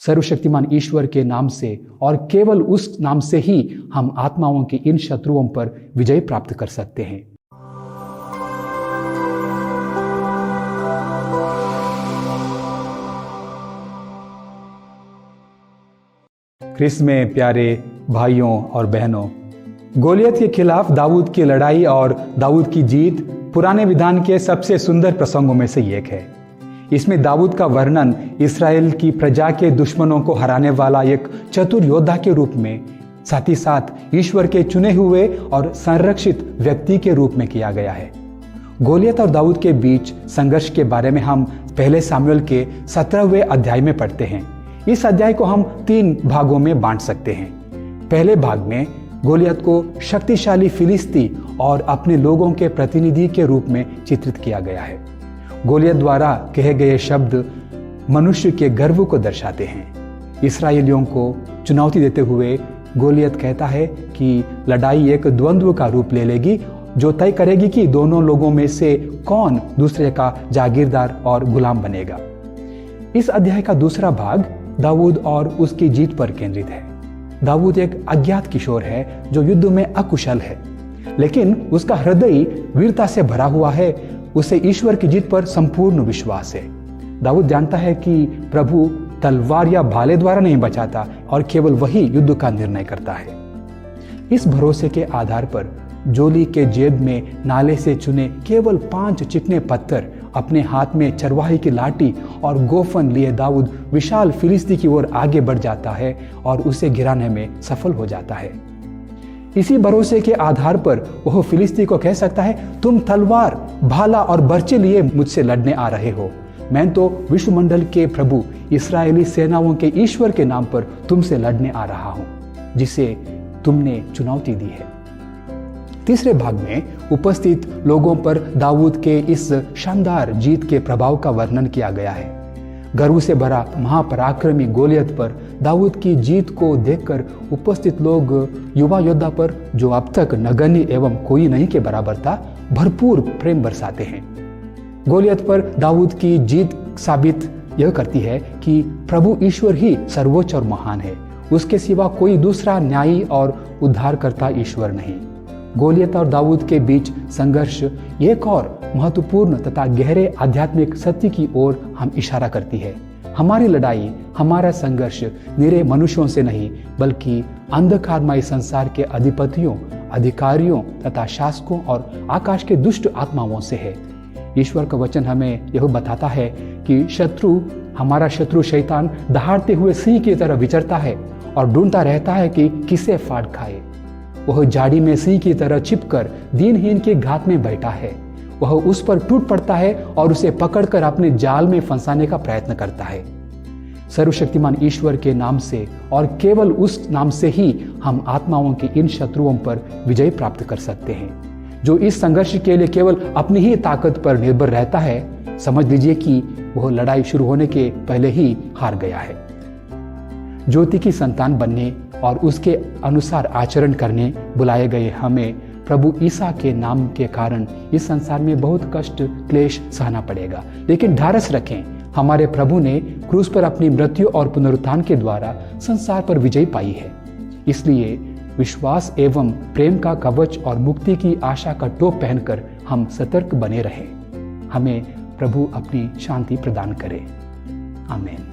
सर्वशक्तिमान ईश्वर के नाम से और केवल उस नाम से ही हम आत्माओं के इन शत्रुओं पर विजय प्राप्त कर सकते हैं। ख्रिस्त में प्यारे भाइयों और बहनों, गोलियत के खिलाफ दाऊद की लड़ाई और दाऊद की जीत पुराने विधान के सबसे सुंदर प्रसंगों में से एक है। इसमें दाऊद का वर्णन इस्राएल की प्रजा के दुश्मनों को हराने वाला एक चतुर योद्धा के रूप में, साथ ही साथ ईश्वर के चुने हुए और संरक्षित व्यक्ति के रूप में किया गया है। गोलियत और दाऊद के बीच संघर्ष के बारे में हम पहले सामुएल के 17वें अध्याय में पढ़ते हैं। इस अध्याय को हम 3 भागों में बांट सकते हैं। पहले भाग में गोलियत को शक्तिशाली फिलिस्ती और अपने लोगों के प्रतिनिधि के रूप में चित्रित किया गया है। गोलियत द्वारा कहे गए शब्द मनुष्य के गर्व को दर्शाते हैं। इस्राएलियों को चुनौती देते हुए गोलियत कहता है कि लड़ाई एक द्वंद्व का रूप ले लेगी, जो तय करेगी कि दोनों लोगों में से कौन दूसरे का जागीरदार और गुलाम बनेगा। इस अध्याय का दूसरा भाग दाऊद और उसकी जीत पर केंद्रित है। दाऊद एक अज्ञात किशोर है जो युद्ध में अकुशल है, लेकिन उसका हृदय वीरता से भरा हुआ है। उसे ईश्वर की जीत पर संपूर्ण विश्वास है। दाऊद जानता है कि प्रभु तलवार या भाले द्वारा नहीं बचाता और केवल वही युद्ध का निर्णय करता है। इस भरोसे के आधार पर जोली के जेब में नाले से चुने केवल 5 चिकने पत्थर, अपने हाथ में चरवाही की लाठी और गोफन लिए दाऊद विशाल फिलिस्ती की ओर आगे बढ़ जाता है और उसे गिराने में सफल हो जाता है। इसी भरोसे के आधार पर वह फिलिस्ती को कह सकता है, तुम तलवार, भाला और बर्छी लिए मुझसे लड़ने आ रहे हो। मैं तो विश्वमंडल के प्रभु, इस्राएली सेनाओं के ईश्वर के नाम पर तुमसे लड़ने आ रहा हूं, जिसे तुमने चुनौती दी है। तीसरे भाग में उपस्थित लोगों पर दाऊद के इस शानदार जीत के प्रभाव का वर्णन किया गया है। गर्व से भरा महापराक्रमी गोलियत पर दाऊद की जीत को देखकर उपस्थित लोग युवा योद्धा पर, जो अब तक नगण्य एवं कोई नहीं के बराबर था, भरपूर प्रेम बरसाते हैं। गोलियत पर दाऊद की जीत साबित यह करती है कि प्रभु ईश्वर ही सर्वोच्च और महान है। उसके सिवा कोई दूसरा न्यायी और उद्धारकर्ता ईश्वर नहीं। गोलियत और दाऊद के बीच संघर्ष एक और महत्वपूर्ण तथा गहरे आध्यात्मिक सत्य की ओर हम इशारा करती है। हमारी लड़ाई, हमारा संघर्ष निरे मनुष्यों से नहीं, बल्कि अंधकारमय संसार के अधिपतियों, अधिकारियों तथा शासकों और आकाश के दुष्ट आत्माओं से है। ईश्वर का वचन हमें यह बताता है कि हमारा शत्रु शैतान दहाड़ते हुए सिंह की तरह विचरता है और ढूंढता रहता है कि किसे फाड़ खाए। वह झाड़ी में सिंह की तरह छिपकर दीनहीन के घात में बैठा है। वह उस पर टूट पड़ता है और उसे पकड़कर अपने जाल में फंसाने का प्रयत्न करता है। सर्वशक्तिमान ईश्वर के नाम से और केवल उस नाम से ही हम आत्माओं के इन शत्रुओं पर विजय प्राप्त कर सकते हैं। जो इस संघर्ष के लिए केवल अपनी ही ताकत पर निर्भर रहता है, समझ लीजिए कि वह लड़ाई शुरू होने के पहले ही हार गया है। ज्योति की संतान बनने और उसके अनुसार आचरण करने बुलाए गए हमें प्रभु ईसा के नाम के कारण इस संसार में बहुत कष्ट क्लेश सहना पड़ेगा, लेकिन ढारस रखें, हमारे प्रभु ने क्रूस पर अपनी मृत्यु और पुनरुत्थान के द्वारा संसार पर विजय पाई है। इसलिए विश्वास एवं प्रेम का कवच और मुक्ति की आशा का टोप पहनकर हम सतर्क बने रहें। हमें प्रभु अपनी शांति प्रदान करे। आमीन।